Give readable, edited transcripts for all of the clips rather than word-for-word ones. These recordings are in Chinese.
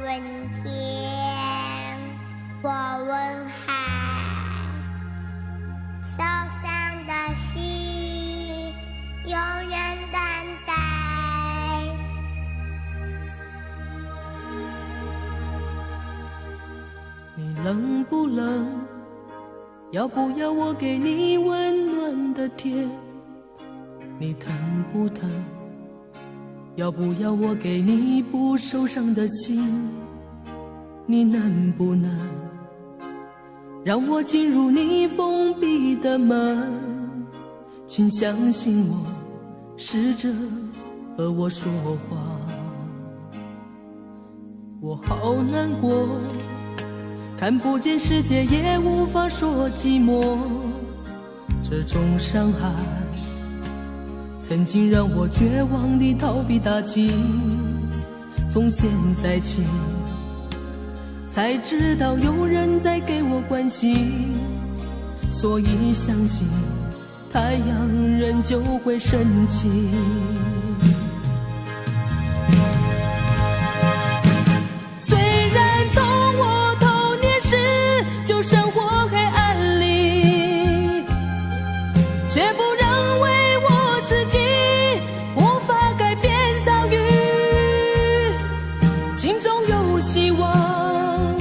问天，我问海，受伤的心永远等待。你冷不冷？要不要我给你温暖的甜？你疼不疼？要不要我给你不受伤的心？你能不能让我进入你封闭的门？请相信我，试着和我说话。我好难过，看不见世界也无法说寂寞，这种伤害曾经让我绝望地逃避打击，从现在起才知道有人在给我关心，所以相信太阳仍旧会升起。虽然从我童年时就生活黑暗里，却不认为我自己无法改变遭遇，心中有希望，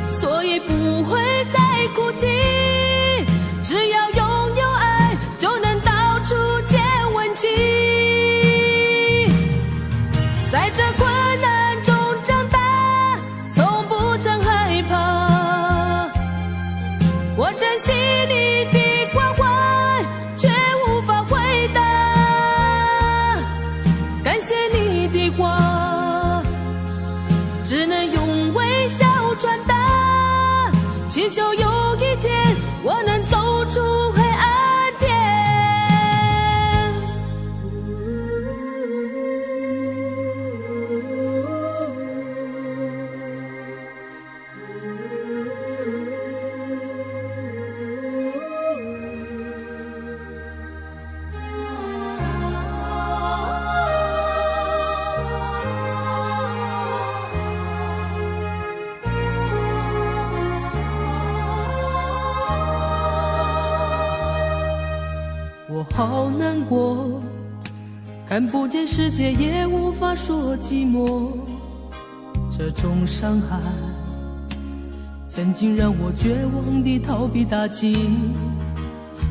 所以不会再哭泣，只要拥有爱就能到处见温情。在这困难中长大，从不曾害怕，我珍惜你的关怀却无法回答，感谢你的话只能用微笑传达，祈求有一天我能走出黑暗点。我好难过，看不见世界也无法说寂寞，这种伤害曾经让我绝望地逃避打击，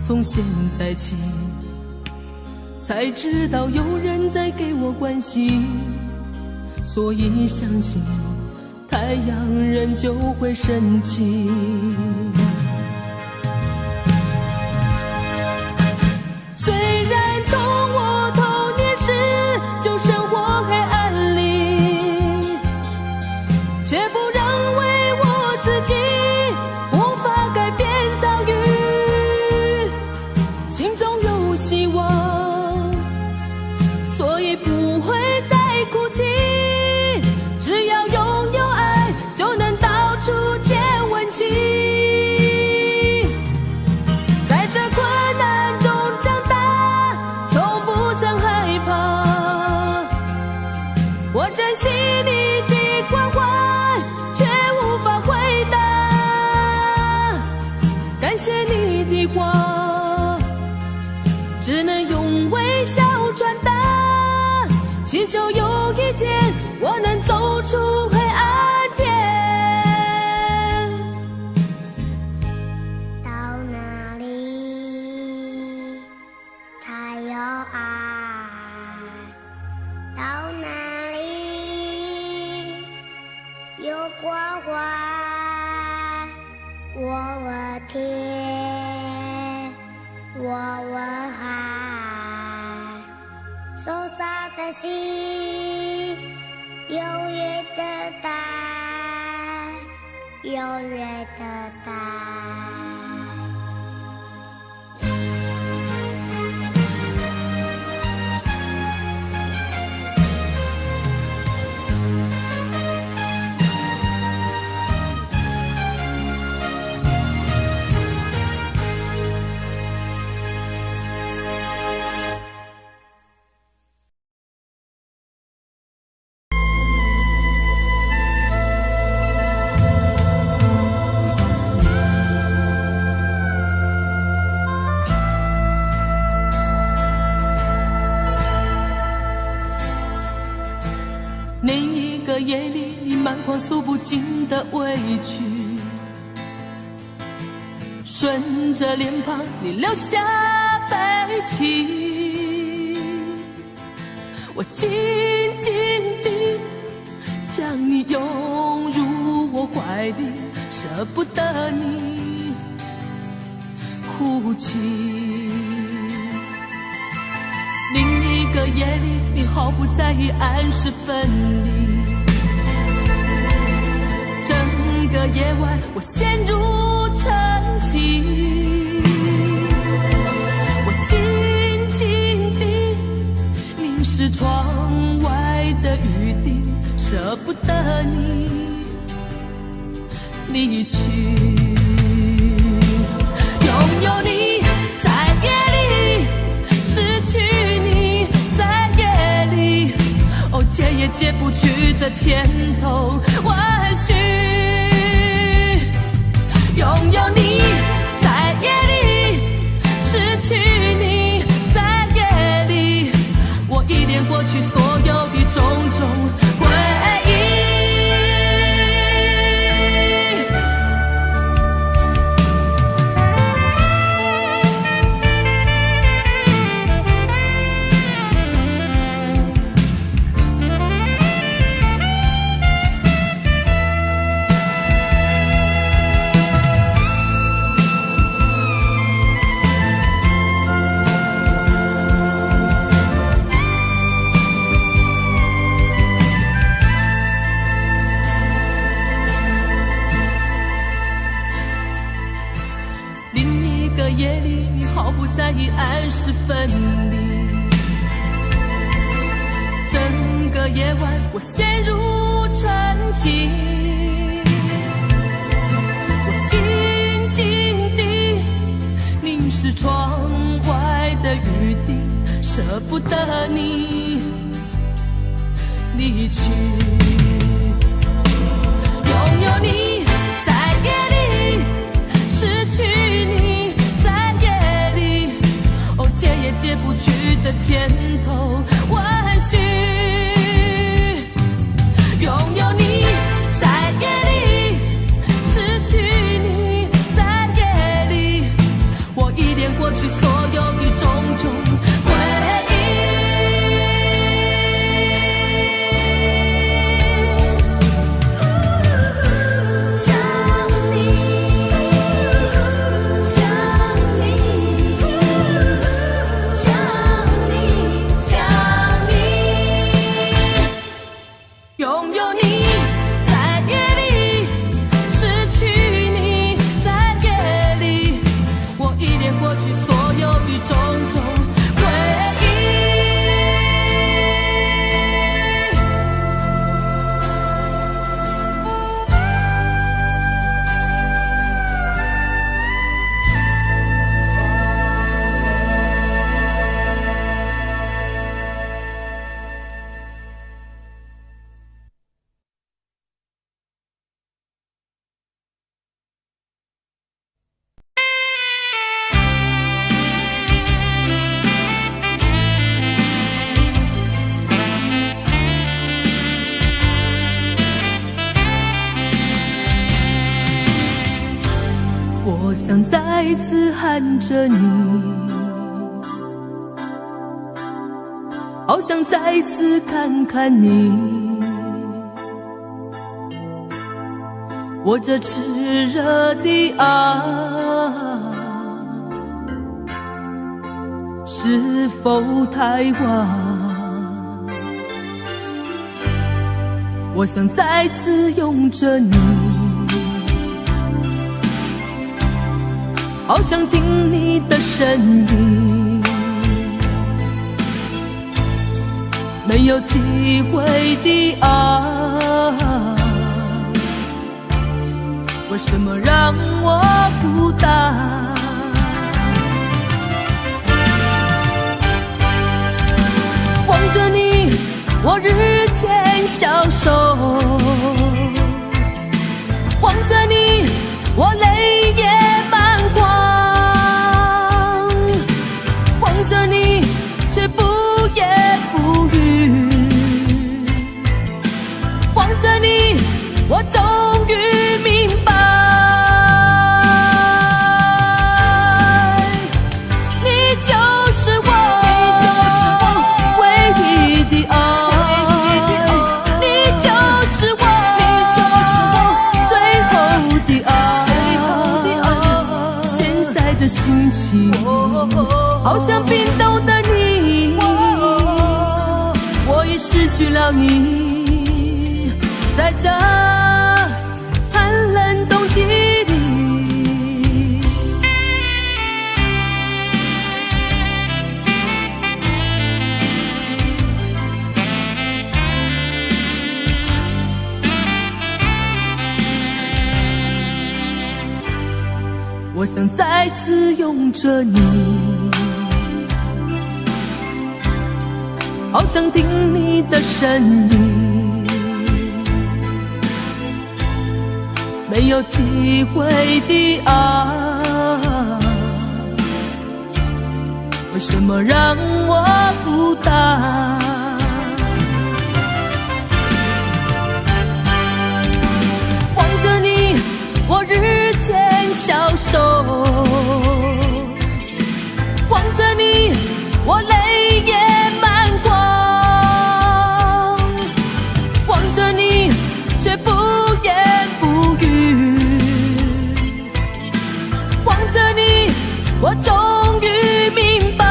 从现在起才知道有人在给我关心，所以相信太阳仍旧会升起。虽然从我童年时就生活黑暗里，却不认为我自己无法改变遭遇，心中有希望，所以不会再哭泣，只要拥有爱就能到处见温情。在这困难中长大，从不曾害怕，我珍惜你的关怀却无法回答，感谢你的话只能用微笑传达，祈求有一天我能走出黑暗点。到哪里才有爱？到哪里有关怀？我问天，我问海，受伤的心永远的待，永远的待。另一个夜里，你满眶诉不尽的委屈，顺着脸庞你流下悲泣，我紧紧地将你拥入我怀里，舍不得你哭泣。另一个夜里，你毫不在意暗示分离，整个夜晚我陷入沉寂，我紧紧地凝视窗外的雨滴，舍不得你离去。拥有你在夜里，失去你在夜里，哦，解也解不去的牵头万绪。拥有你在夜里，失去你在夜里，我依恋过去所有的种种回忆。夜里，你毫不在意暗示分离，整个夜晚我陷入沉寂，我紧紧地凝视窗外的雨滴，舍不得你离去。拥有你在夜里，失去你解也解不去的牵头万绪。拥有你在夜里，失去你在夜里，我依恋过去所有的种种回忆。我想再次喊着你，好想再次看看你，我这炽热的爱是否太晚？我想再次拥着你，好想听你的声音，没有机会的爱，为什么让我孤单？望着你，我日渐消瘦，望着你，我泪也满眶，望着你，却不言不语，我已失去了你，在这寒冷冬季里。我想再次拥着你，好想听你的声音，没有机会的爱，为什么让我孤单？望着你，我日渐消瘦，望着你，我泪也满眶，望着你，却不言不语，望着你，我终于明白，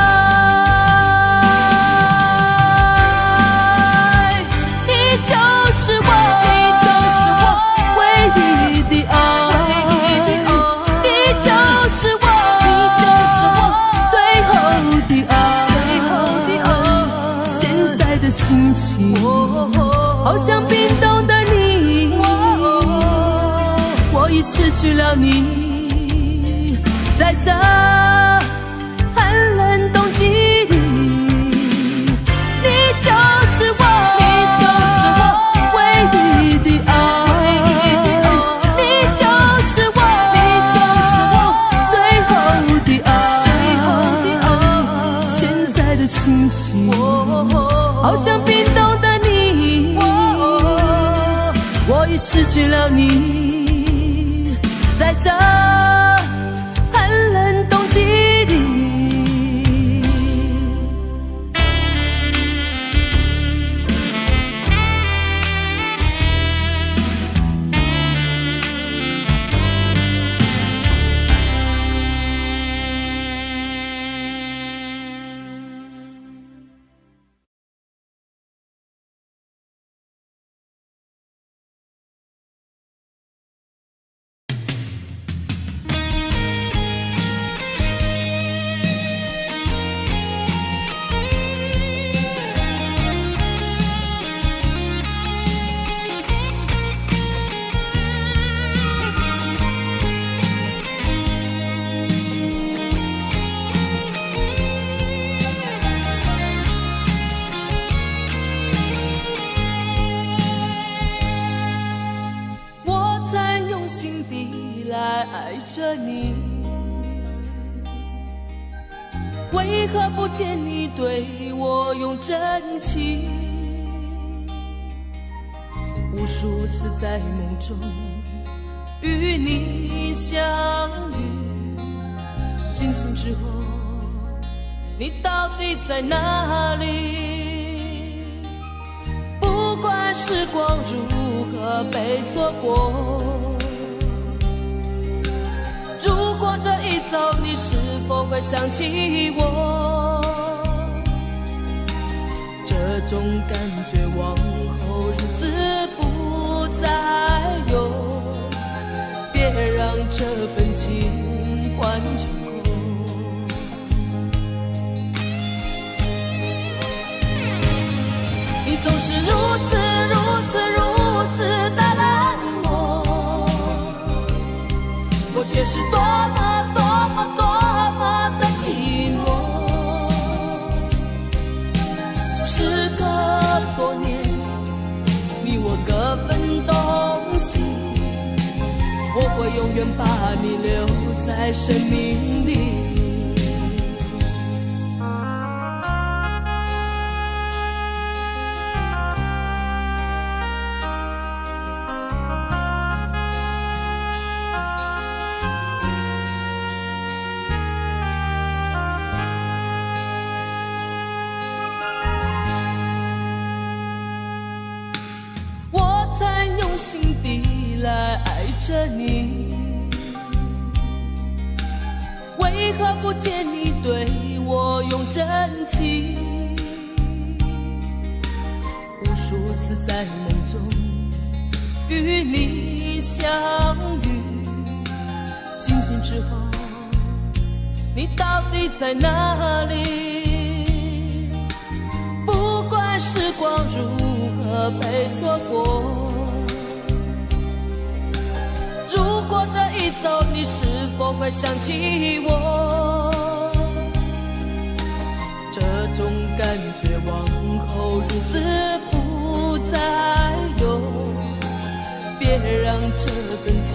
你就是我，你就是我唯一的爱。心情好像冰冻的你，我已失去了你，在这寒冷冬季里，你就是我，你就是我唯一的爱，你就是我，你就是我最后的爱，现在的心情好像冰冻的你，我已失去了你，在这寒冷冬季里。着你，为何不见你对我用真情？无数次在梦中与你相遇，惊醒之后，你到底在哪里？不管时光如何被错过，如果这一走，你是否会想起我？这种感觉往后日子不再有，别让这份情换成空。你总是如此的冷漠，我却是多么的寂寞。时隔多年，你我各分东西，我会永远把你留在生命里。心底来爱着你，为何不见你对我用真情？初次在梦中与你相遇，惊醒之后你到底在哪里？不管时光如何被错过，如果这一走你是否会想起我？这种感觉往后日子不再有，别让这份情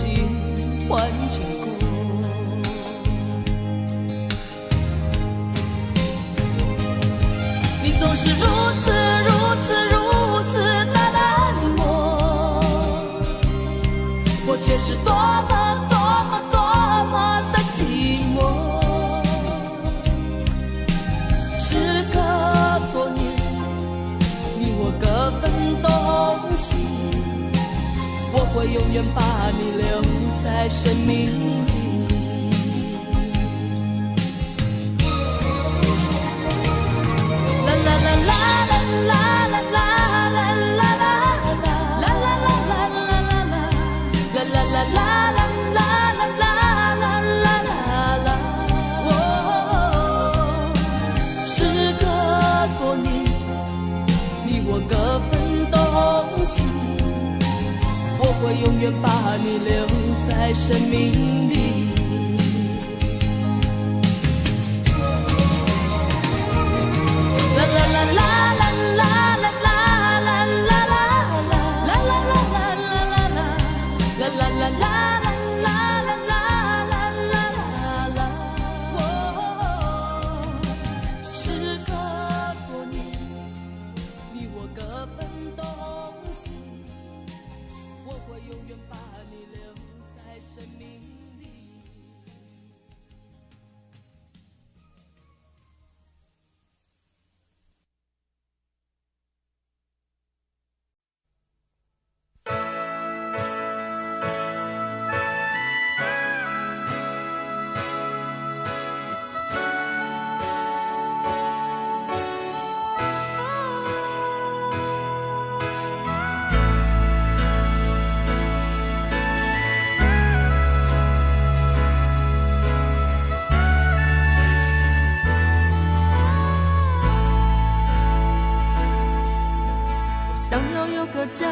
换成过。你总是如此的冷漠，我却是多么的寂寞。时隔多年，你我各分东西，我会永远把你留在生命里。我永远把你留在生命里。啦啦啦啦啦啦啦啦啦啦啦啦啦啦啦啦。时隔多年，你我各分东西。我会永远把你留在生命里。想要有个家，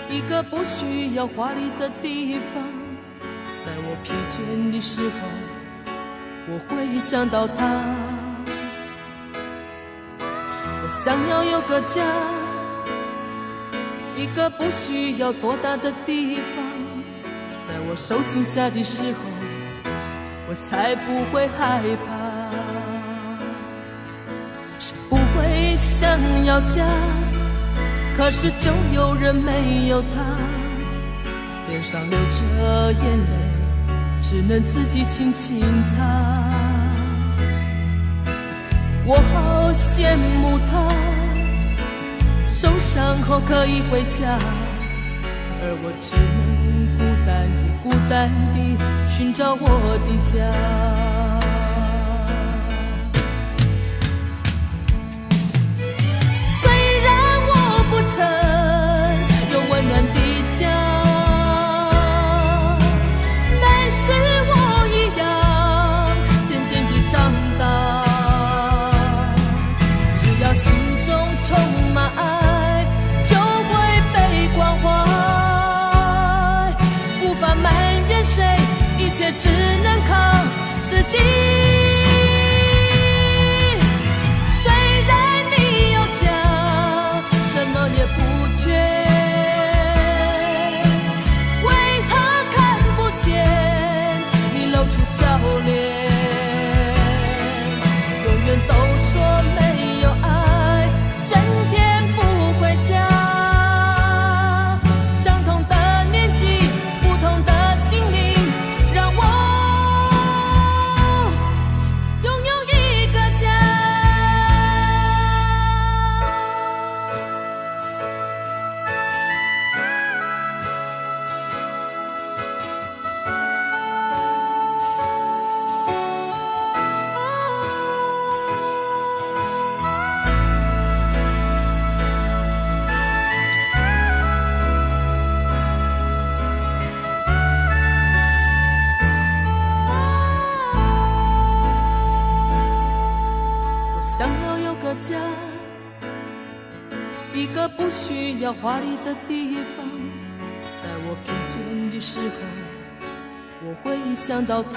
一个不需要华丽的地方，在我疲倦的时候，我会想到他。我想要有个家，一个不需要多大的地方，在我受惊吓的时候，我才不会害怕。不会想要家，可是就有人没有他，脸上流着眼泪，只能自己轻轻擦。我好羡慕他，受伤后可以回家，而我只能孤单地寻找我的家。只能靠自己。虽然你有家，什么也不缺，为何看不见你露出笑脸？永远都说没有爱，整天不回家。相同的年纪，不同的心灵，让我一个不需要华丽的地方。在我疲倦的时候，我会想到他。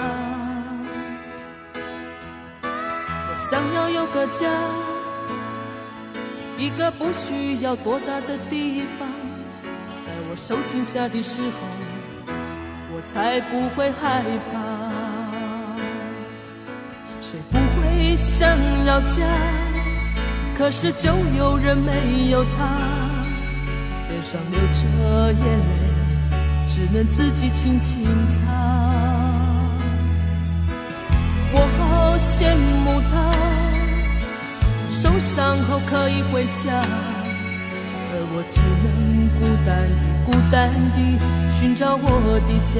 我想要有个家，一个不需要多大的地方。在我受惊吓的时候，我才不会害怕。谁不会想要家？可是就有人没有他，脸上流着眼泪，只能自己轻轻擦。我好羡慕他，受伤后可以回家，而我只能孤单地寻找我的家。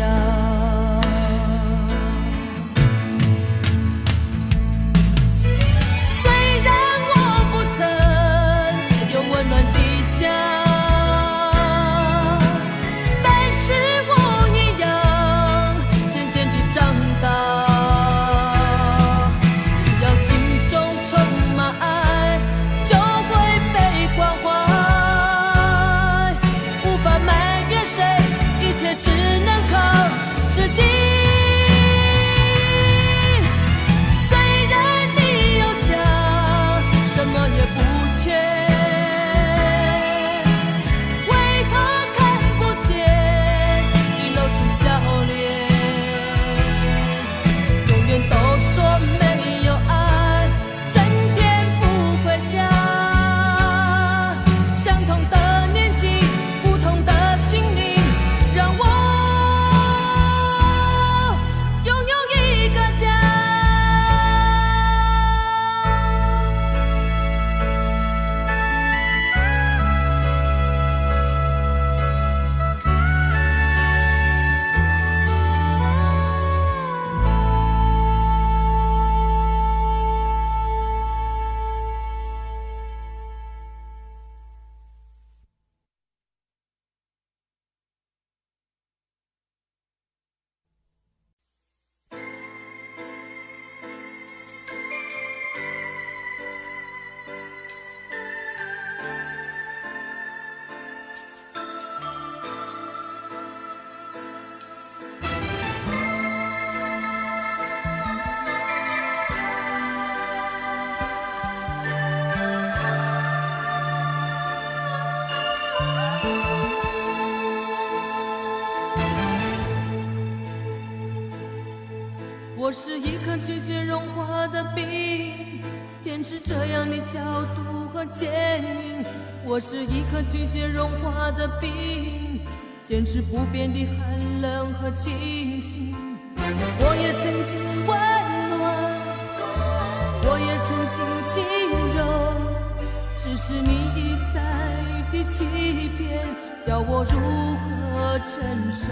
我是一颗拒绝融化的冰，坚持这样的角度和坚硬。我是一颗拒绝融化的冰，坚持不变的寒冷和清醒。我也曾经温暖，我也曾经轻柔，只是你一再的欺骗，叫我如何承受。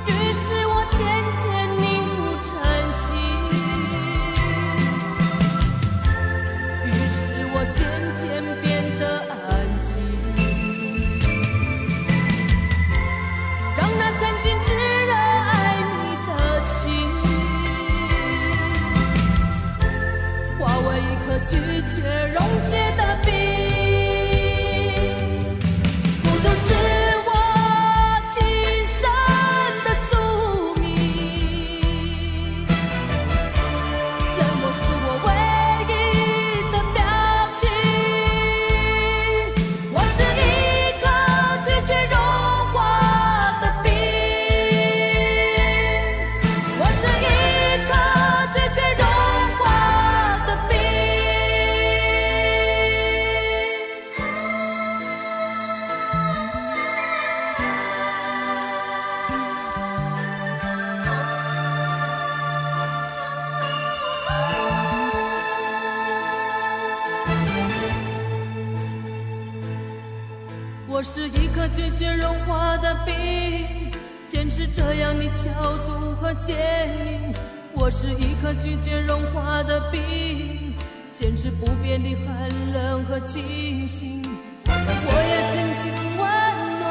于是我渐渐凝固成心，于是我渐渐变得安静，让那曾经炙热爱你的心化为一颗拒绝溶解的冰。孤独是我是一颗拒绝融化的冰，坚持这样的角度和坚硬。我是一颗拒绝融化的冰，坚持不变的寒冷和清醒。我也曾经温暖，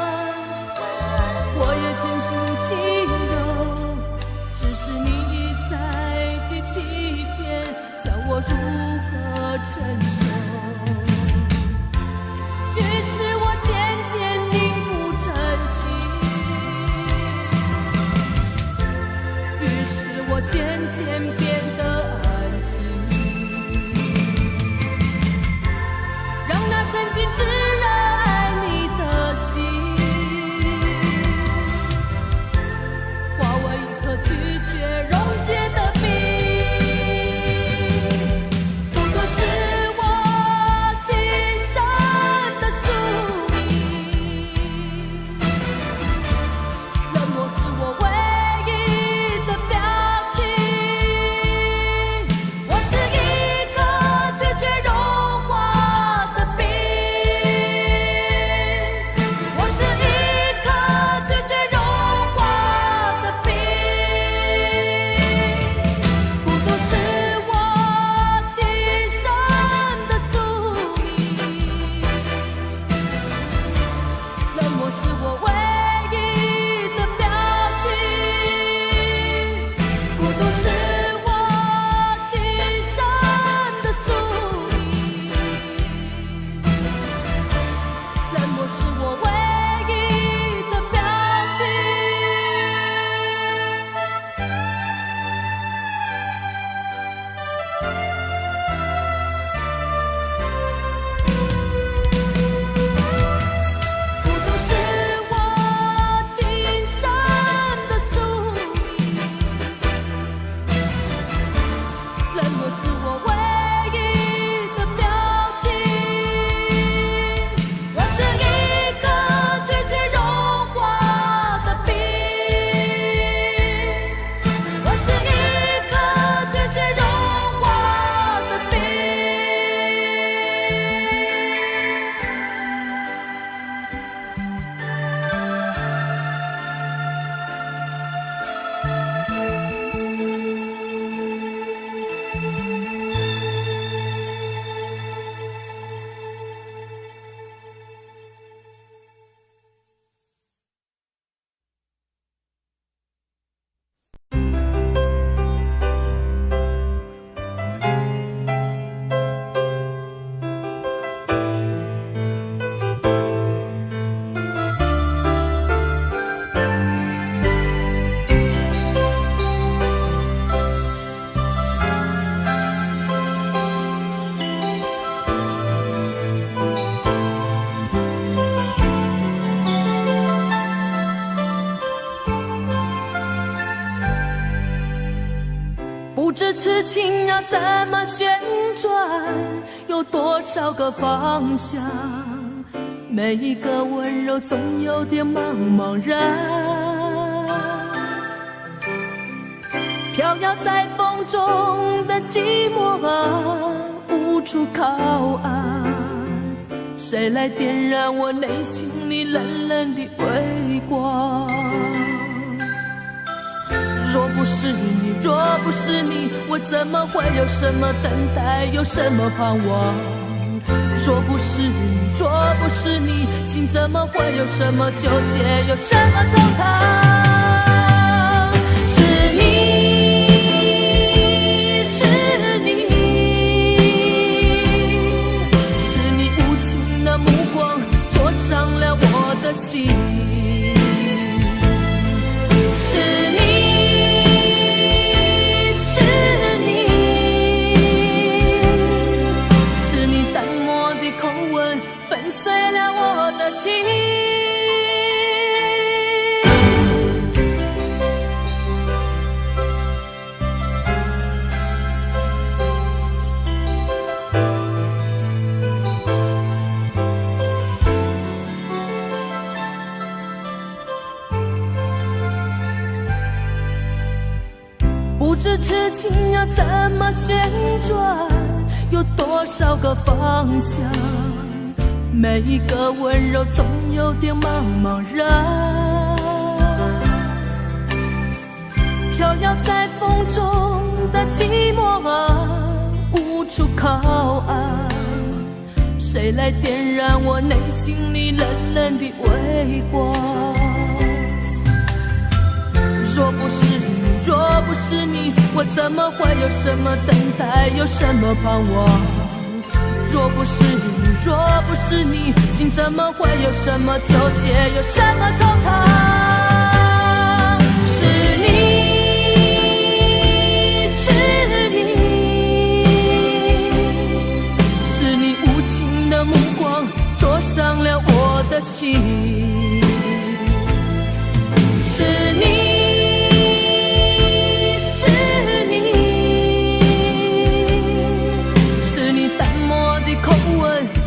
我也曾经轻柔，只是你一再的欺骗，叫我如何承受。怎么旋转？有多少个方向？每一个温柔总有点茫茫然，飘摇在风中的寂寞啊，无处靠岸。谁来点燃我内心里冷冷的微光？若不是你，若不是你，我怎么会有什么等待，有什么盼望？若不是你，若不是你，心怎么会有什么纠结，有什么惆怅？是你，是你，是你无情的目光灼伤了我的心。不知痴情要怎么旋转，有多少个方向？每一个温柔总有点茫茫然，飘摇在风中的寂寞啊，无处靠岸。谁来点燃我内心里冷冷的微光？若不是你，若不是你，我怎么会有什么等待，有什么盼望？若不是你，若不是你，心怎么会有什么纠结，有什么惆怅？是你，是你，是你无情的目光灼伤了我的心。是你，口吻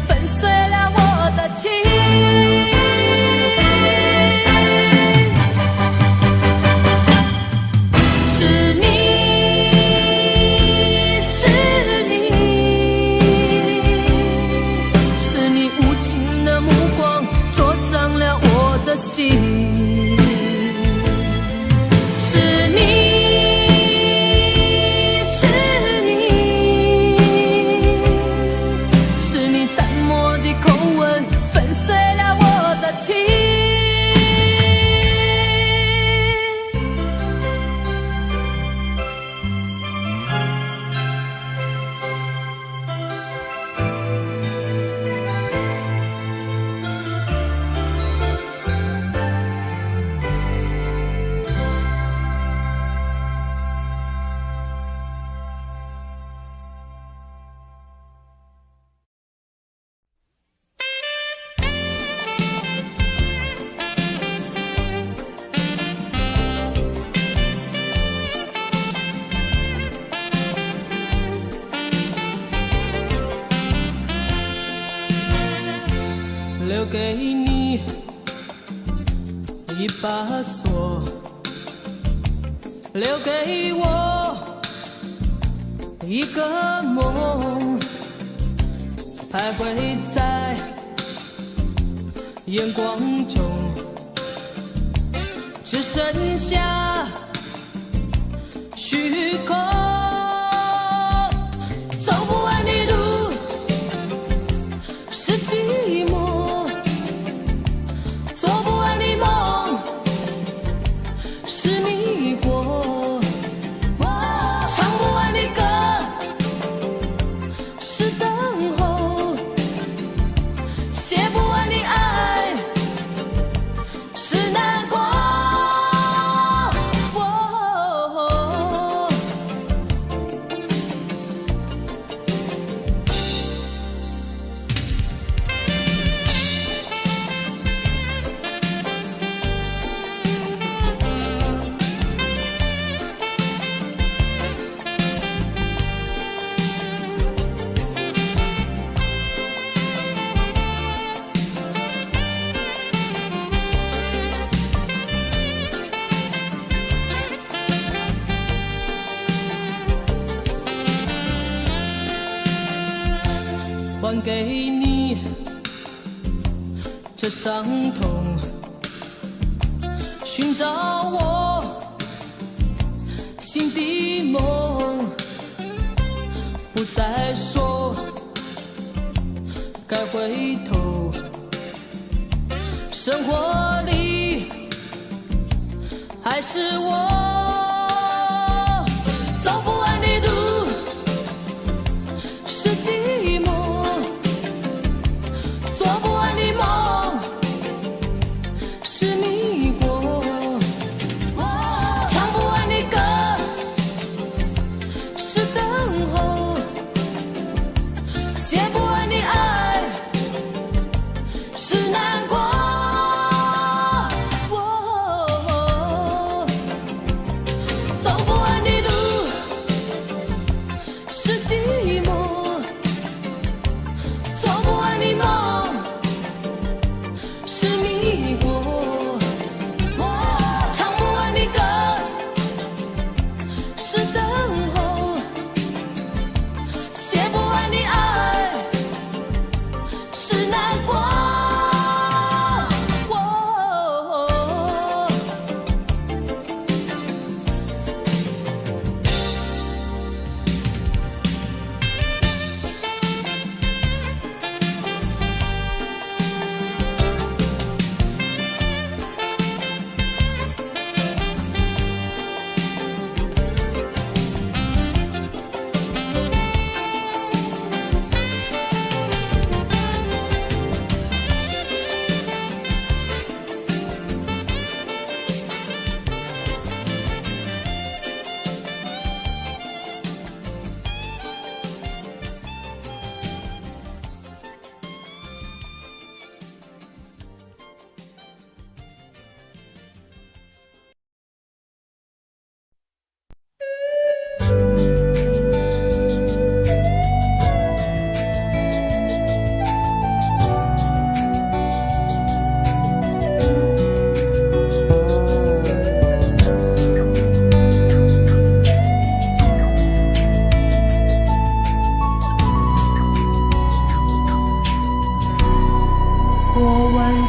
粉碎了我的情。是你，是你，是你无情的目光灼伤了我的心。留给你一把锁，留给我一个梦，徘徊在眼光中，只剩下虚空。走不完的路是寂寞，是迷惑，唱不完的歌是等候，写不完的爱是难过。这伤痛，寻找我心的梦，不再说该回头，生活里还是我走不完的路，是寂寞，做不完的梦，是迷惑，唱不完的歌，是等候，写不完的爱，是难过。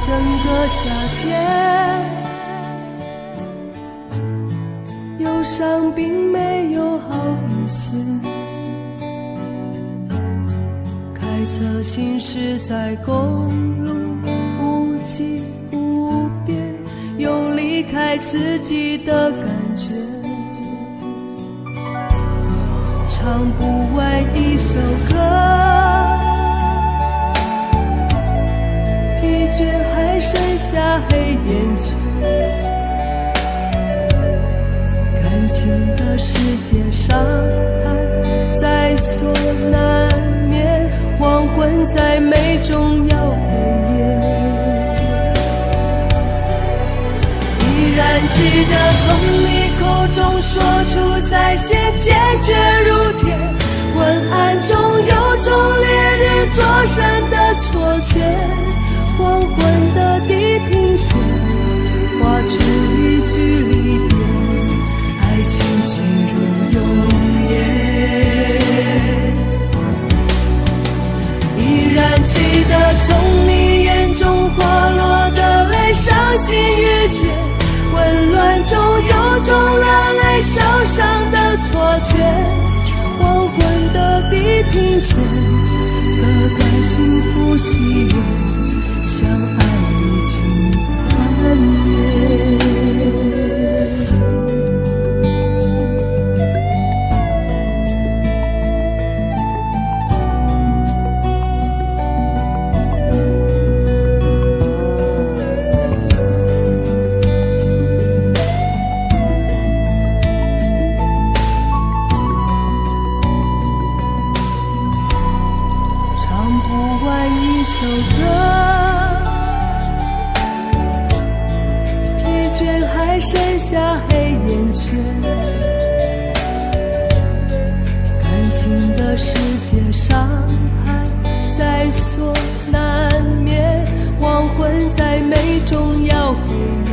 整个夏天，忧伤并没有好一些。开车行驶在公路，无际无边，有离开自己的感觉。唱不完一首歌，疲倦还剩下黑眼圈，感情的世界伤害在所难免，黄昏在眉中要黑夜。依然记得从你口中说出再见，坚决如铁，昏暗中有种烈日灼身的错觉，黄昏的地平线画出一句离别，爱情陷入永夜。依然记得从你眼中滑落的泪，伤心欲绝，混乱中有种热泪烧伤的错觉，黄昏的地平线割断幸福喜悦，相爱已经幻灭。唱不完一首歌，疲倦还剩下黑眼圈，感情的世界伤害在所难免，黄昏在眉中要黑夜。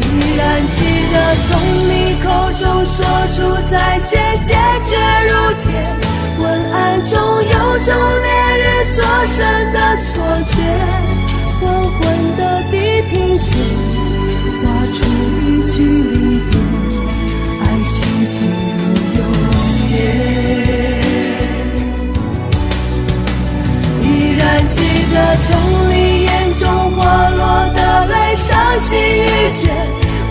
依然记得从你口中说出再见，坚决如铁，昏暗中有种烈日灼身的错觉，黄昏的地平线画出一句离别，爱情进入永夜。依然记得从你眼中滑落的泪，伤心欲绝，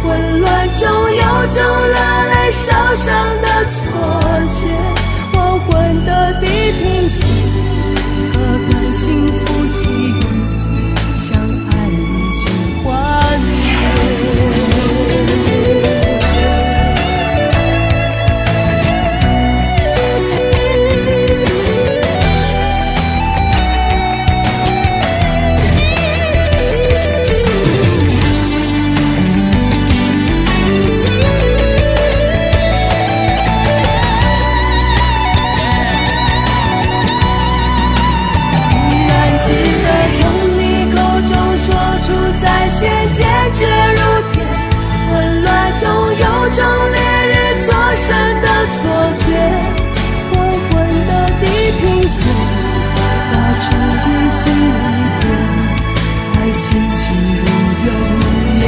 混乱中有种热泪烧伤的错觉，黄昏的地平线，割断幸福喜悦，相爱已经幻灭。坚决如铁，混乱中有种烈日灼身的错觉，黄昏的地平线画出一句离别，爱情进入永夜。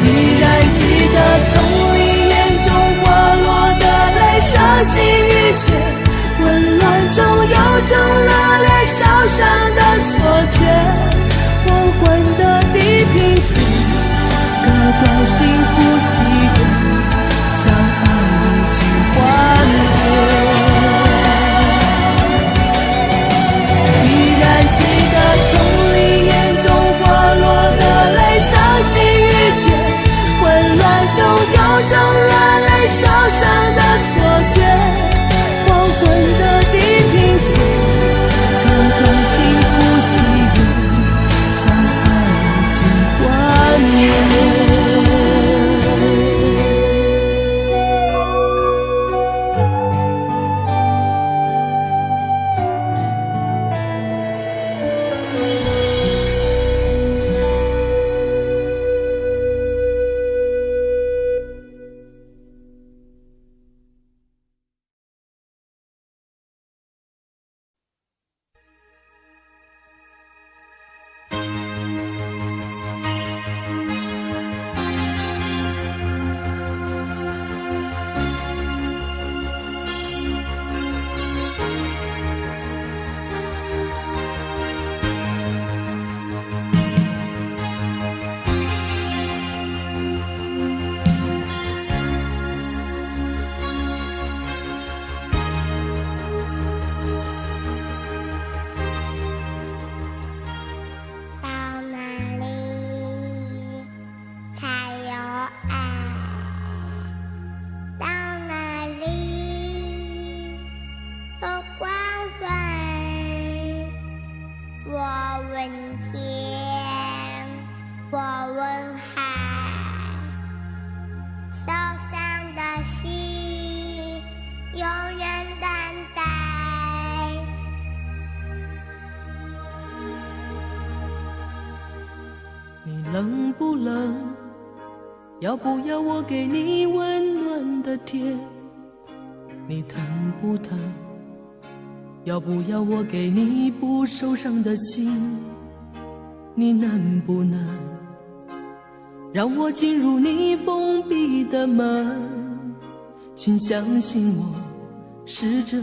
依然记得从你眼中滑落的泪，伤心欲绝，混乱中有种热烈烧伤的错觉，黄昏的地平线，割断幸福喜悦，相爱已经幻灭。依然记得从你眼中滑落的泪，伤心欲绝，混乱中有种热泪烧伤的错觉，黄昏的地平线，割断幸福喜悦，相爱已经幻灭。冷不冷？要不要我给你温暖的甜？你疼不疼？要不要我给你不受伤的心？你能不能让我进入你封闭的门？请相信我，试着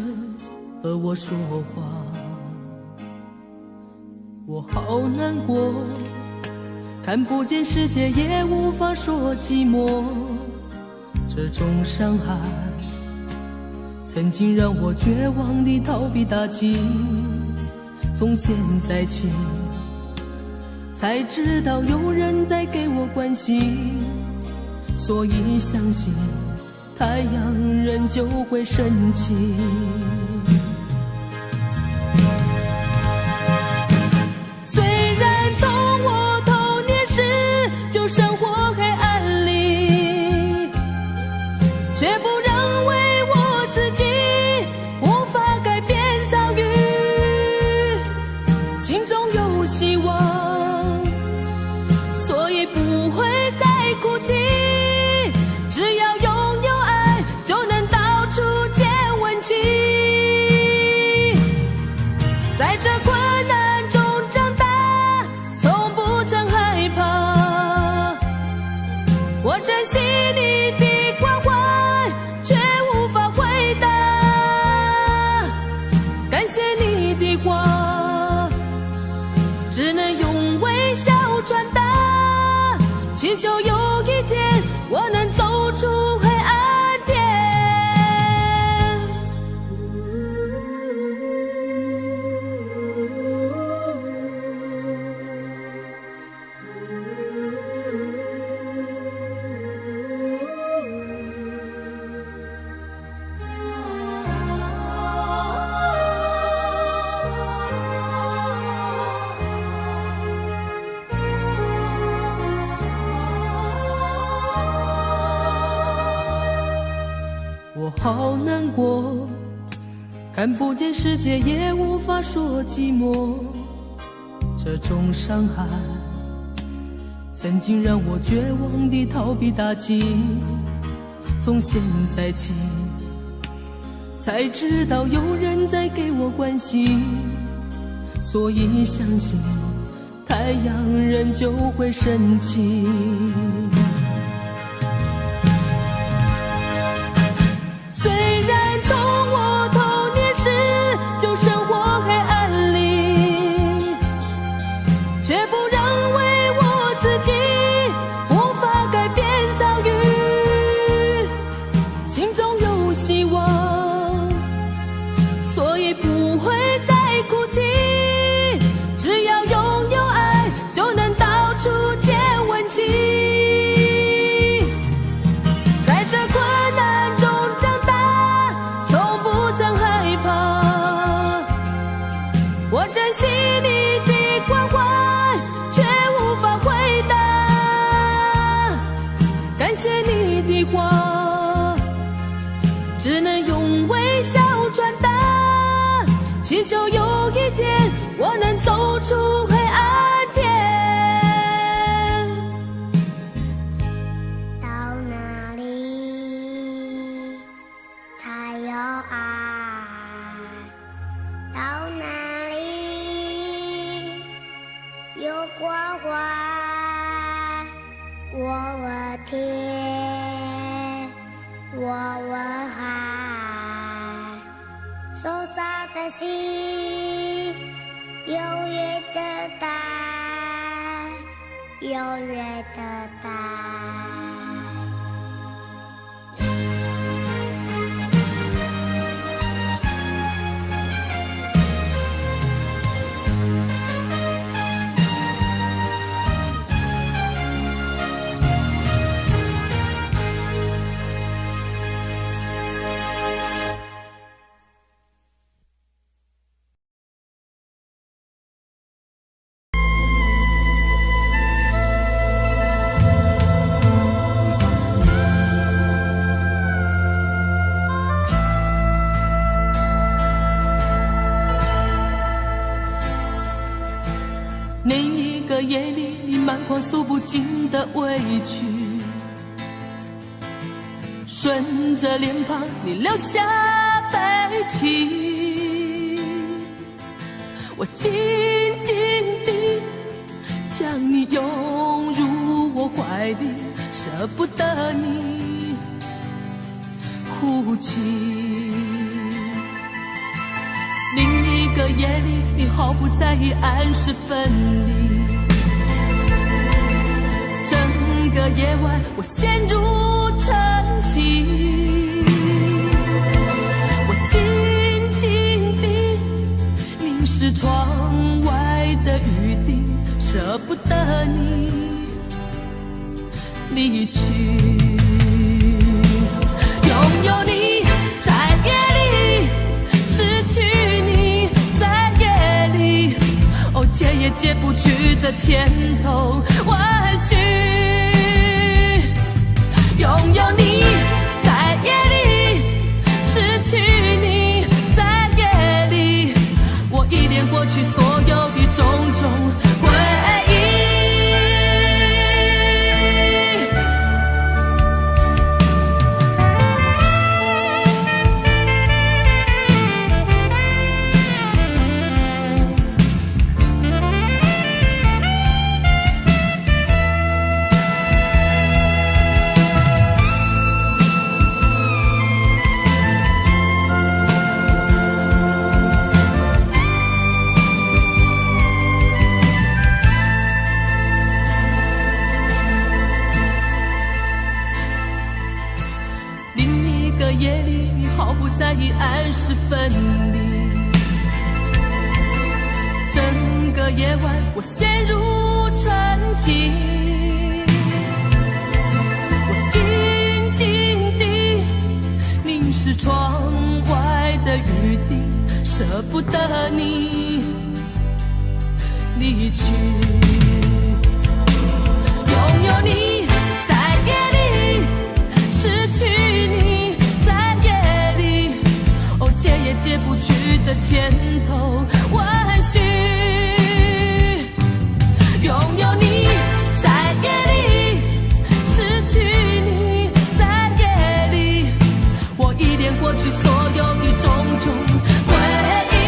和我说话。我好难过，看不见世界，也无法说寂寞。这种伤害曾经让我绝望地逃避打击，从现在起才知道有人在给我关心，所以相信太阳仍旧会升起。虽然从我童年时就生活黑暗里，却不认为我自己无法改变遭遇，心中有希望，所以不会再哭泣。只要拥有爱，就能到处见温情。只能用微笑传达，祈求有一天我能走出黑暗点。我好难过，看不见世界也无法说寂寞，这种伤害曾经让我绝望地逃避打击，从现在起才知道有人在给我关心，所以相信太阳仍旧会升起。虽然从我童年时就生活黑暗里，却不让为我自己无法改变遭遇，心中有希望，所以不会再哭泣，只要拥有爱就能到处见温情。在这困难中长大，从不曾害怕，我珍惜你的关怀，却无法回答，感谢你的话，只能用微笑传达，祈求有一天我能走出黑暗点。到哪里才有爱？到哪里有关怀？我问天，我问海，受伤的心永远等待，永远等待。那一个夜里，你满眶诉不尽的委屈，顺着脸庞你流下悲泣，我紧紧地将你拥入我怀里，舍不得你哭泣。另一个夜里，你毫不在意暗示分离，整个夜晚我陷入沉寂，我紧紧地凝视窗外的雨滴，舍不得你离去。拥有你在夜里，失去你在夜里，哦，解也解不去的千头万绪。拥有你在夜里，失去你在夜里，我依恋过去所有的种种回忆。毫不在意按时分离。整个夜晚我陷入沉寂，我静静地凝视窗外的雨滴，舍不得你离去。拥有你在夜里，失去你在夜里，哦，解也解不去的千头万绪。拥有你在夜里，失去你在夜里，我依恋过去所有的种种回忆。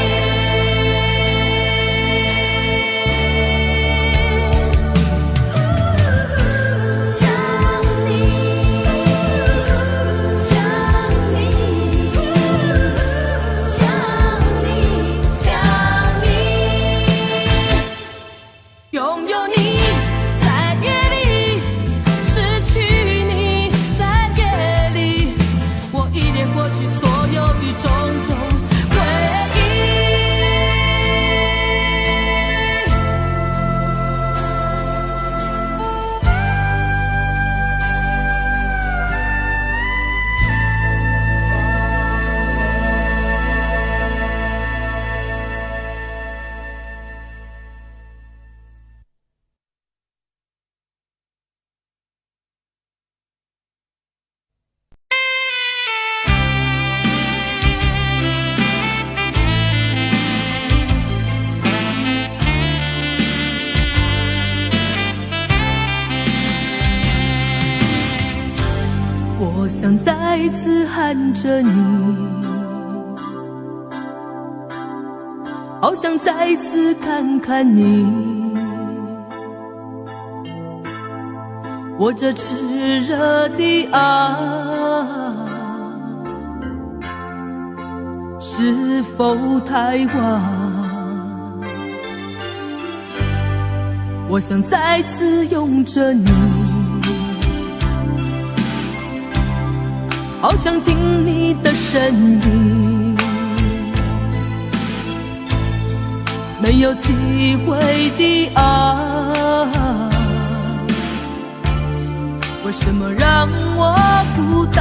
我想再次喊着你，好想再次看看你，我这炽热的爱是否太晚？我想再次拥着你，好想听你的声音，没有机会的爱，为什么让我孤单？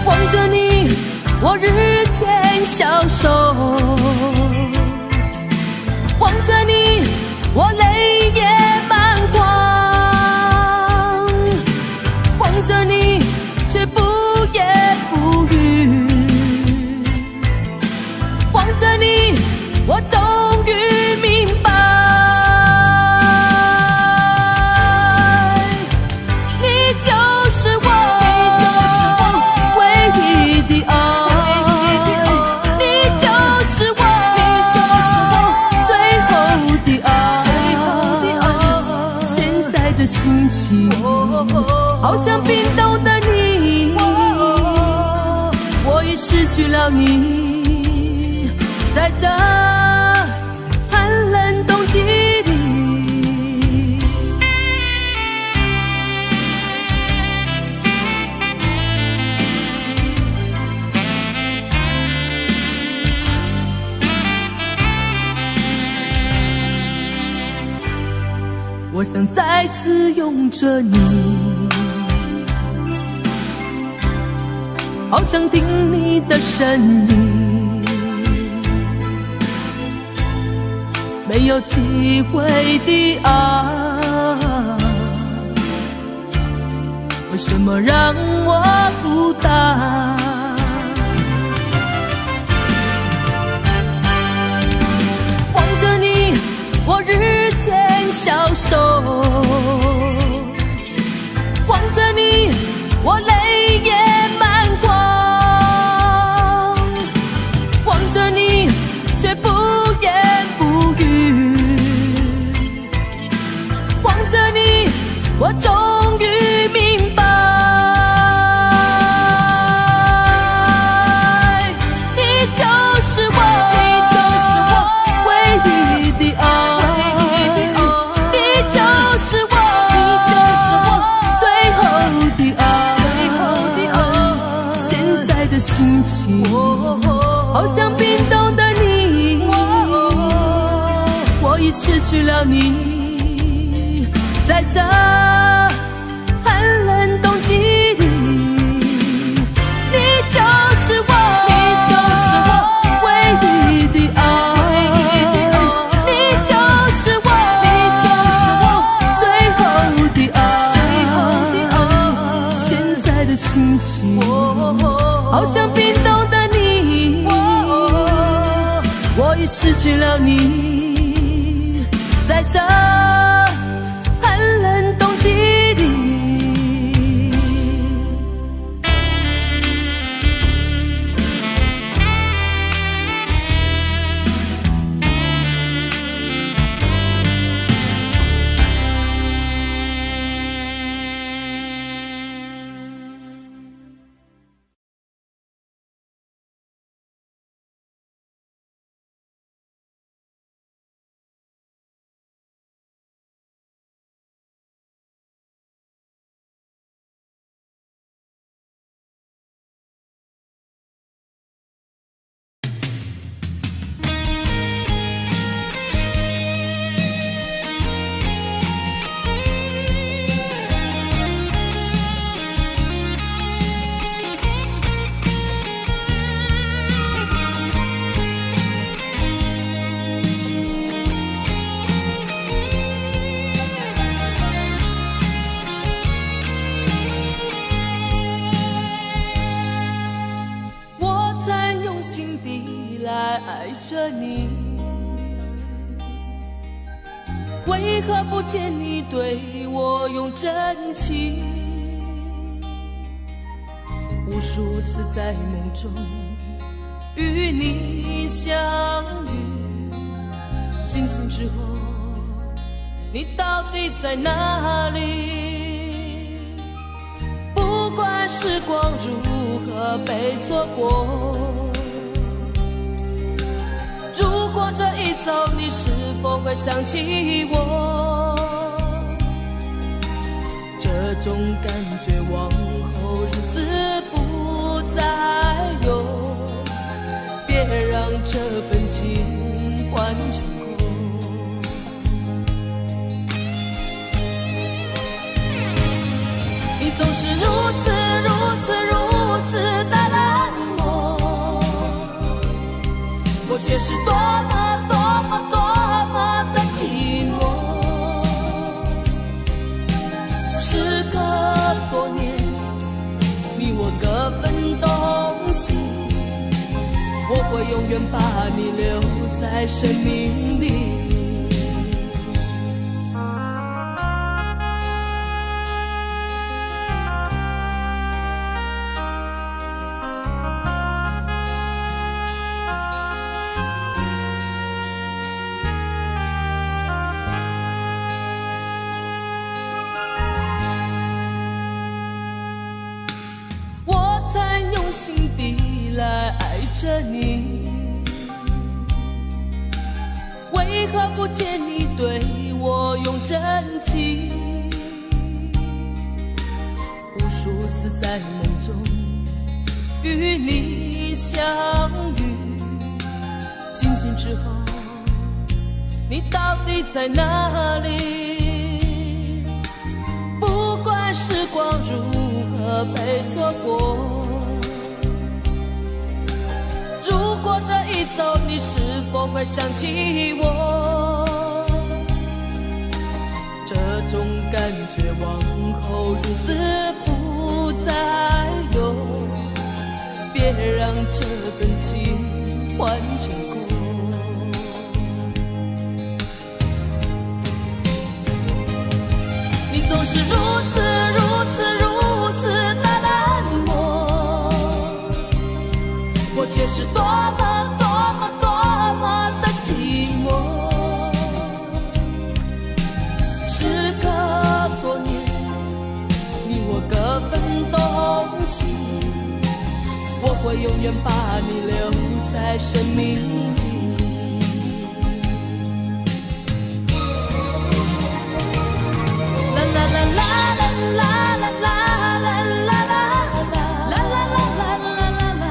望着你，我日渐消瘦，望着你，我泪也满眶，望着你，却不言不语，望着你，我终于明白，你就是我唯一的爱，你就是我最后的爱，现在的心情好像冰冻的你，我已失去了你，在这寒冷冬季里。我想再次拥着你，好想听你的声音，没有机会的爱，为什么让我孤单？望着你，我日渐消瘦，望着你，我泪也满眶，望着你，却不言不语，望着你，我终于明白，你就是我唯一的爱，你就是我心情，好像冰冻的你，我已失去了你，在这寒冷冬季里，你就是我唯一的爱，你就是我最后的爱，现在的心情好像冰冻的你，我已失去了你，在这寒冷冬季里。爱着你，为何不见你对我用真情？无数次在梦中与你相遇，惊醒之后，你到底在哪里？不管时光如何被错过，如果这一走，你是否会想起我？这种感觉往后日子不再有，别让这份情换成空。你总是如此的冷漠，我却是多么的寂寞。时隔多年，你我各分东西，我会永远把你留在生命里。心底来爱着你，为何不见你对我用真情？无数次在梦中与你相遇，惊醒之后，你到底在哪里？不管时光如何被错过，如果这一走，你是否会想起我？这种感觉往后日子不再有，别让这份情换成空。你总是如此的冷漠，我却是多么的寂寞。时隔多年，你我各分东西，我会永远把你留在生命里。啦啦啦啦啦啦啦啦啦啦啦啦啦啦啦啦啦啦。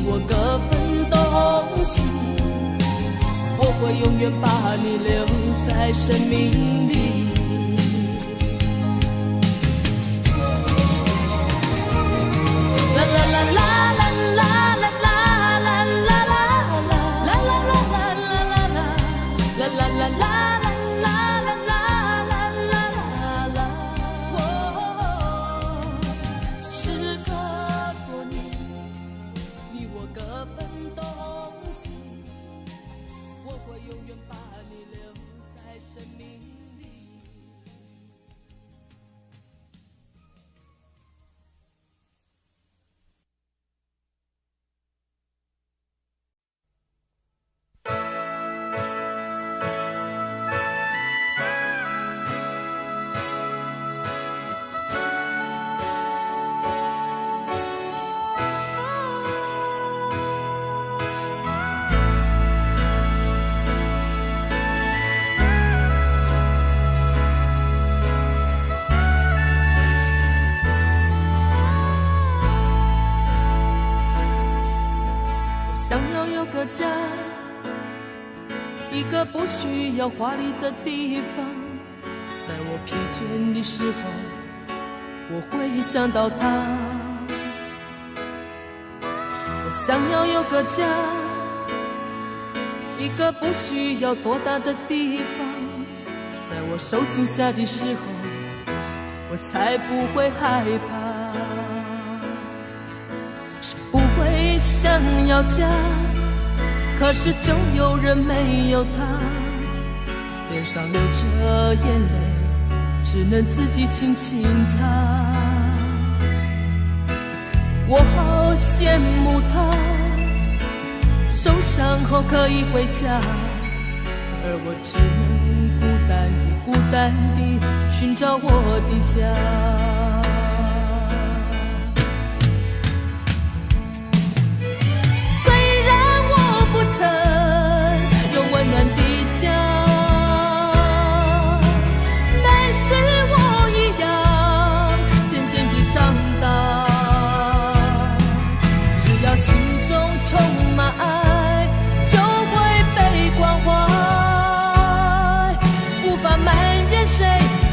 我各分东西，我会永远把你留在生命里。啦啦啦啦啦啦啦啦啦啦啦啦啦啦啦啦。想要有个家，一个不需要华丽的地方，在我疲倦的时候，我会想到他。我想要有个家，一个不需要多大的地方，在我受惊吓的时候，我才不会害怕。不会想要家，可是就有人没有他，脸上流着眼泪，只能自己轻轻擦。我好羡慕他，受伤后可以回家，而我只能孤单地寻找我的家。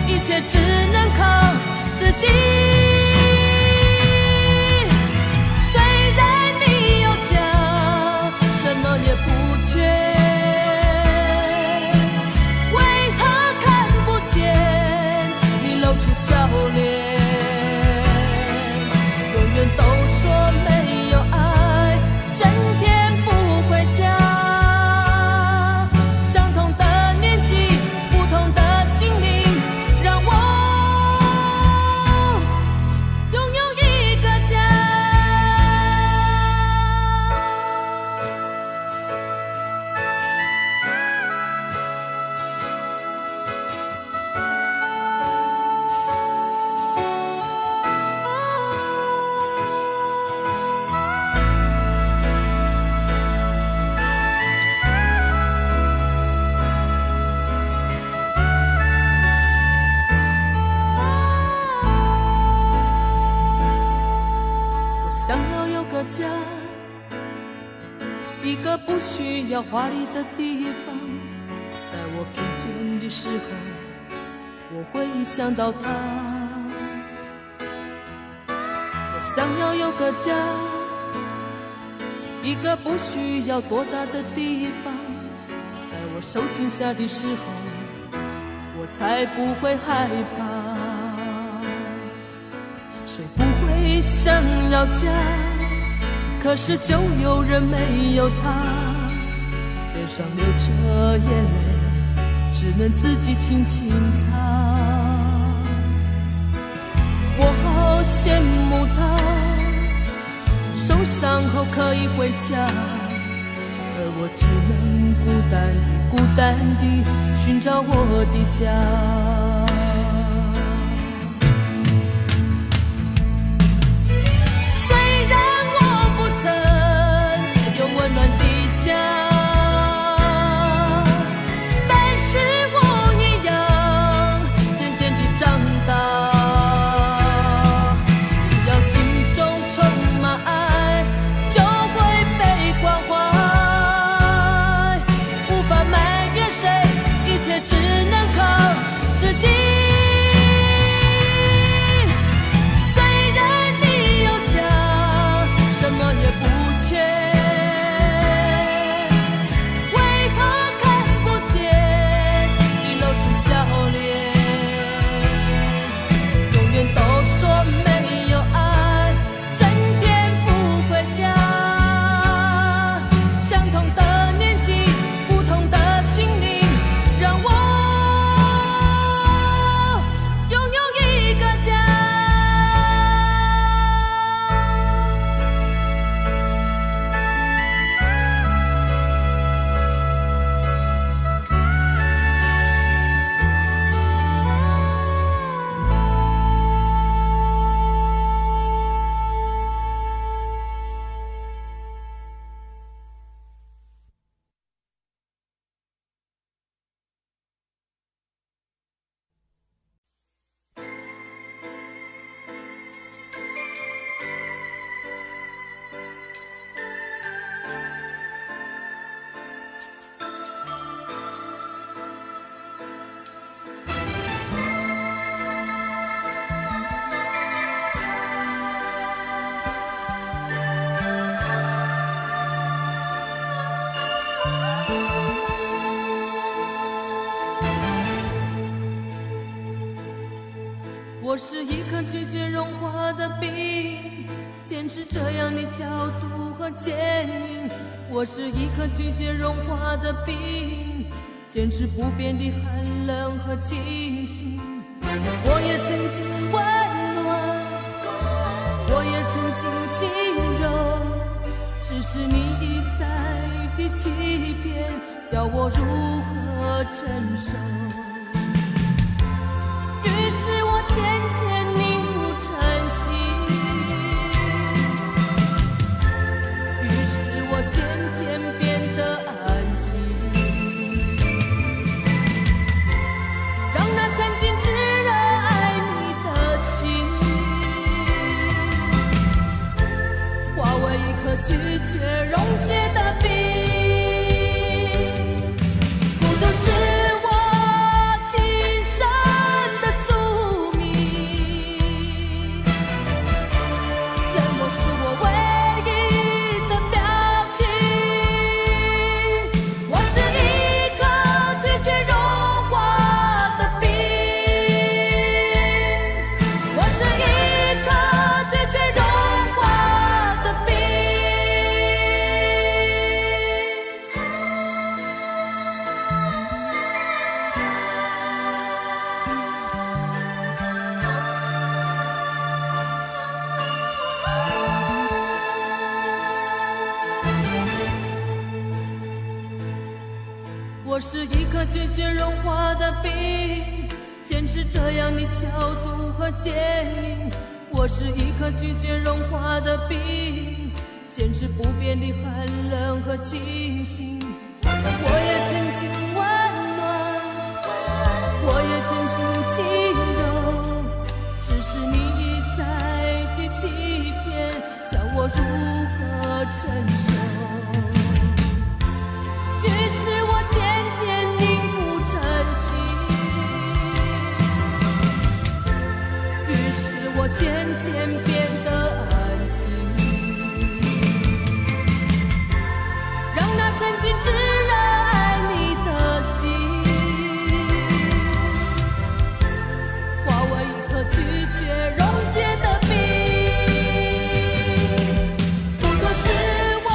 一切只能靠自己。虽然你有家，什么也不缺，为何看不见你露出笑脸？永远都说没有爱，整天不回家。相同的年纪，不同的心灵，想要有个家，一个不需要华丽的地方，在我疲倦的时候，我会想到他。我想要有个家，一个不需要多大的地方，在我受惊吓的时候，我才不会害怕。谁不会想要家，可是就有人没有他，脸上流着眼泪，只能自己轻轻擦。我好羡慕他，受伤后可以回家，而我只能孤单地寻找我的家。会是一颗拒绝融化的冰，坚持这样的角度和坚硬。我是一颗拒绝融化的冰，坚持不变的寒冷和清醒。我也曾经温暖，我也曾经轻柔，只是你一再的欺骗，叫我如何承受？于是我渐渐凝固成心，于是我渐渐变得安静，让那曾经炙热爱你的心化为一颗拒绝溶解的冰。孤独是我今生的宿命，冷漠是我唯一的表情。我是一颗拒绝融化的冰，我是一颗拒绝融化的冰。我是一颗拒绝融化的冰，坚持这样的角度和坚硬。我是一颗拒绝融化的冰，坚持不变的寒冷和清醒。我也曾经温暖，我也曾经轻柔，只是你一再的欺骗，叫我如何承受？于是我渐渐凝固成心，于是我渐渐变得安静，让那曾经炙热爱你的心化为一颗拒绝溶解的冰。不过是我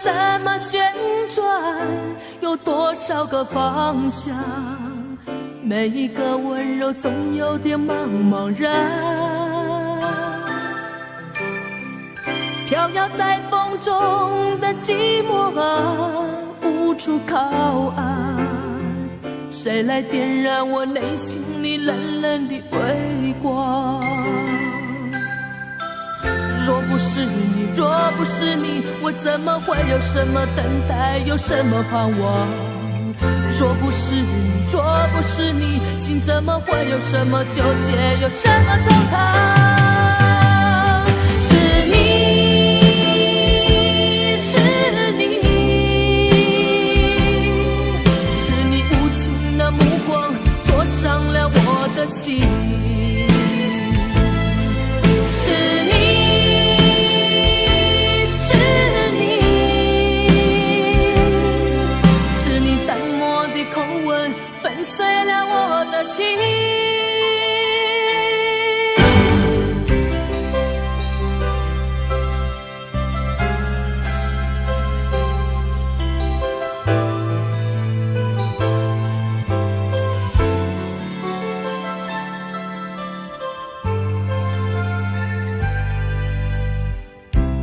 怎么旋转？有多少个方向？每一个温柔总有点茫茫然。飘摇在风中的寂寞啊，无处靠岸。谁来点燃我内心里冷冷的微光？若不是你，若不是你，我怎么会有什么等待，有什么盼望？若不是你，若不是你，心怎么会有什么纠结，有什么惆怅？是你，是你，是你无情的目光灼伤了我的心。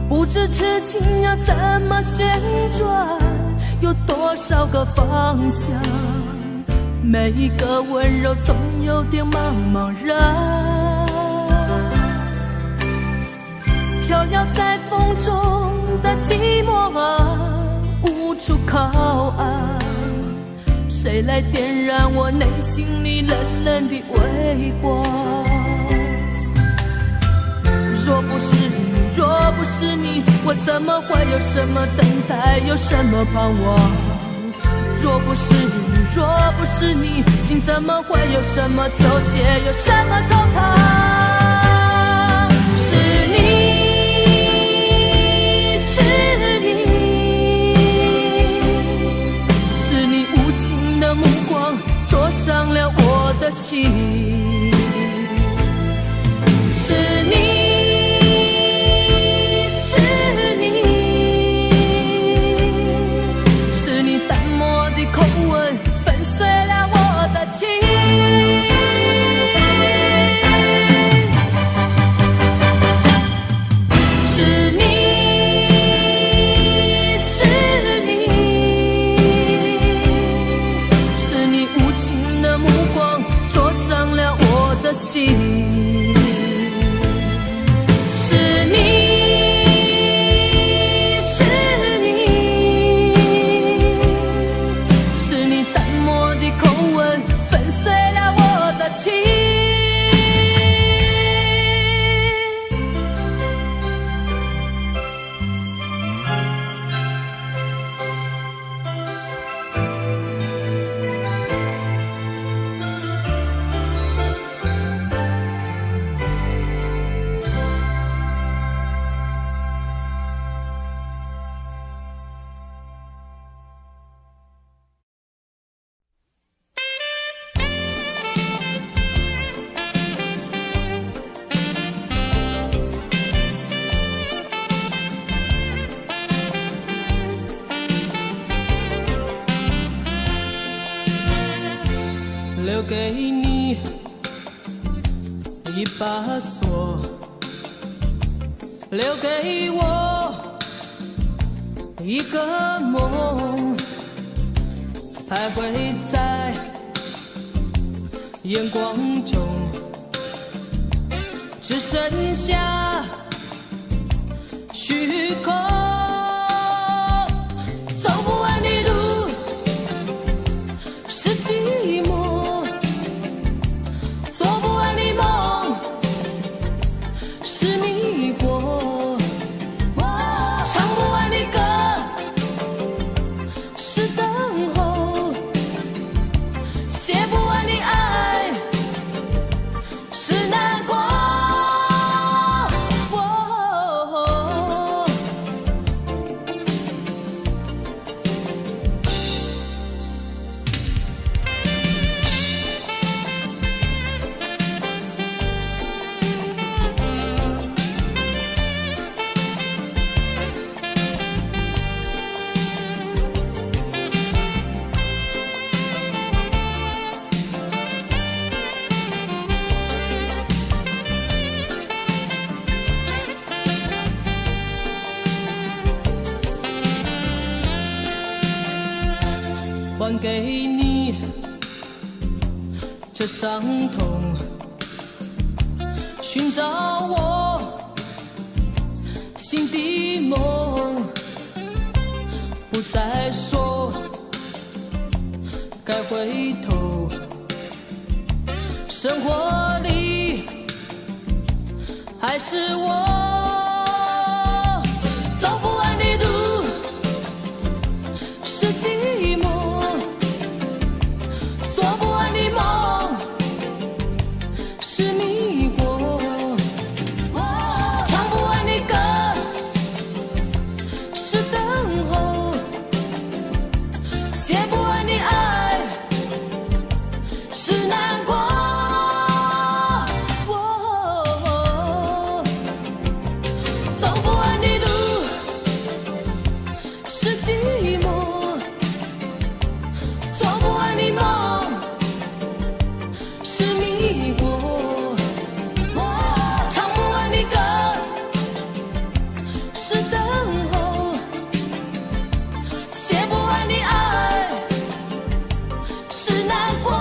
不知痴情要怎么旋转，有多少个方向？每一个温柔总有点茫茫然。飘摇在风中的寂寞啊，无处靠岸。谁来点燃我内心里冷冷的微光？若不是你，若不是你，我怎么会有什么等待，有什么盼望？若不是你，若不是你，心怎么会有什么纠结，有什么惆怅？是你，是你，是你无情的目光灼伤了我的心。是你，口吻粉碎了我的情。是你，是你，是你无情的目光灼伤了我的心。留给你一把锁，留给我一个梦，徘徊在眼光中，只剩下虚空。走不完的路是寂寞，给你这伤痛，寻找我心的梦，不再说该回头，生活里还是我走不完的路，是寂寞，做不完的梦，是迷惑，唱不完的歌，是等候，写不完的爱，是难过。走不完的路，是寂寞，做不完的梦，是迷惑，唱不完的歌，是等候，写不完的爱，是难过。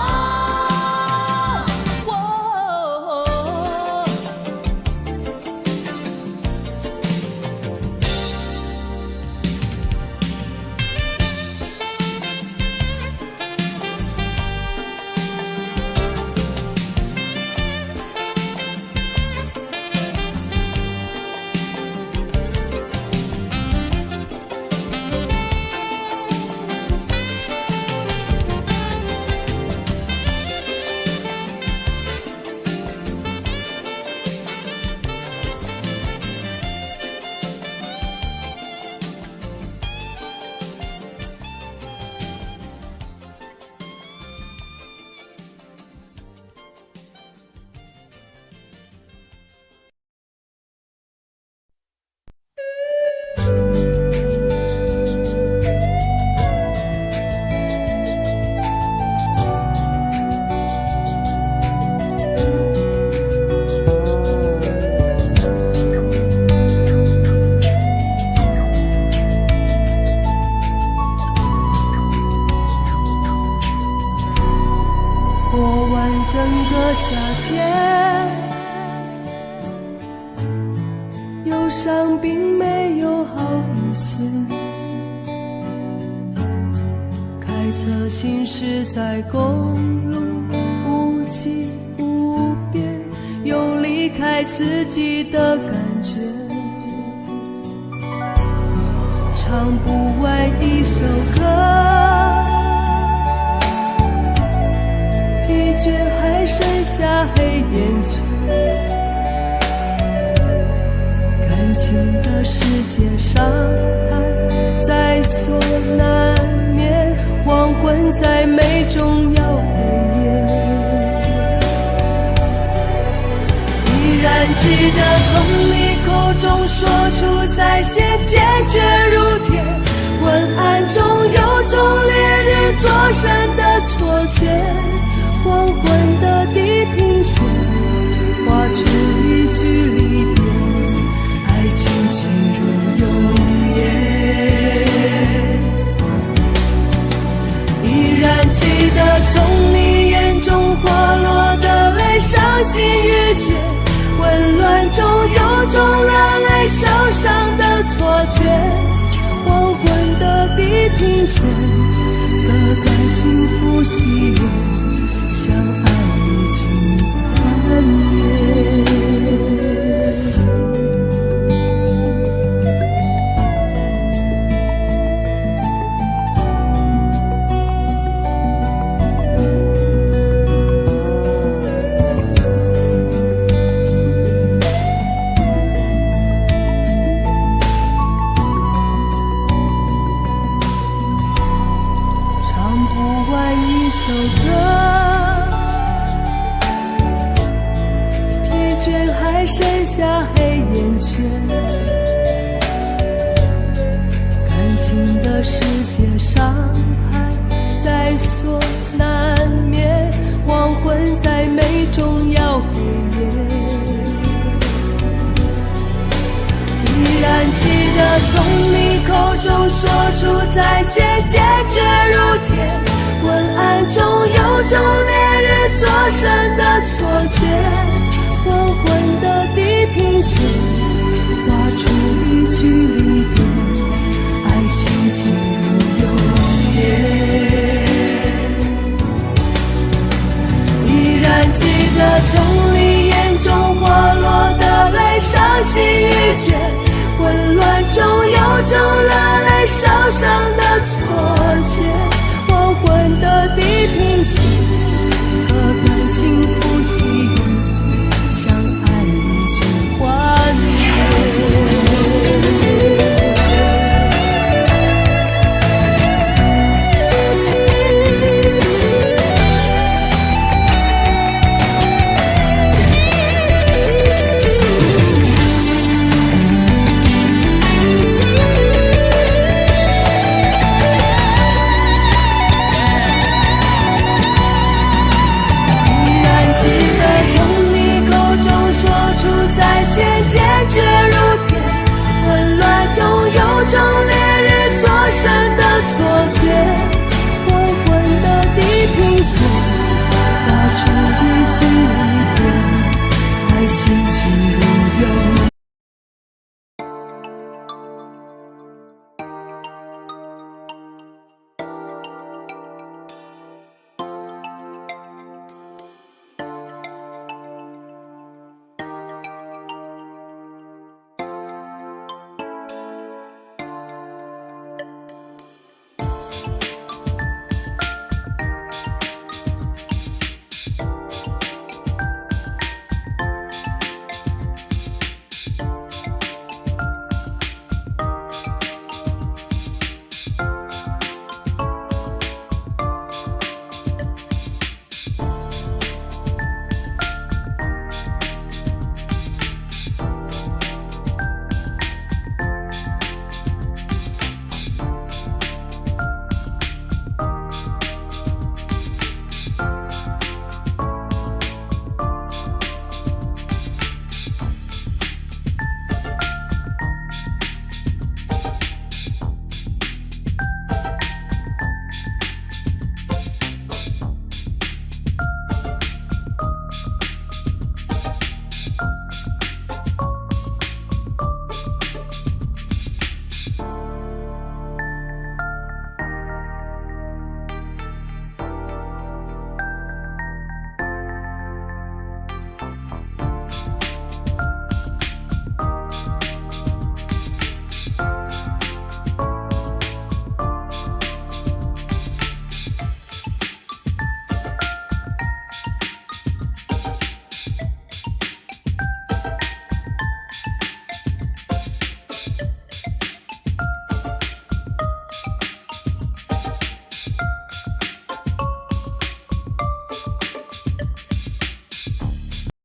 过完整个夏天，忧伤并没有好一些，开车行驶在公路，无际无边，有离开自己的感觉，唱不完一首歌，疲倦还剩下黑眼圈，感情的世界上还在所难免，黄昏在美中要黑夜，依然记得从你口中说出再见，坚决如铁，昏暗中有种烈日灼身的错觉，黄昏的地平线画出一句离别，爱情进入永夜，依然记得从你眼中滑落的泪，伤心欲绝，混乱中有种热泪烧伤的错觉，黄昏的地平线割断幸福喜悦，相爱已经幻灭。唱不完一首歌，疲倦还剩下黑眼圈，感情的世界上还在所难免，黄昏在美中要黑夜，依然记得从你口中说出再见，坚决如铁，的从你眼中滑落的泪，伤心欲绝，混乱中有种热泪烧伤的错觉，黄昏的地平线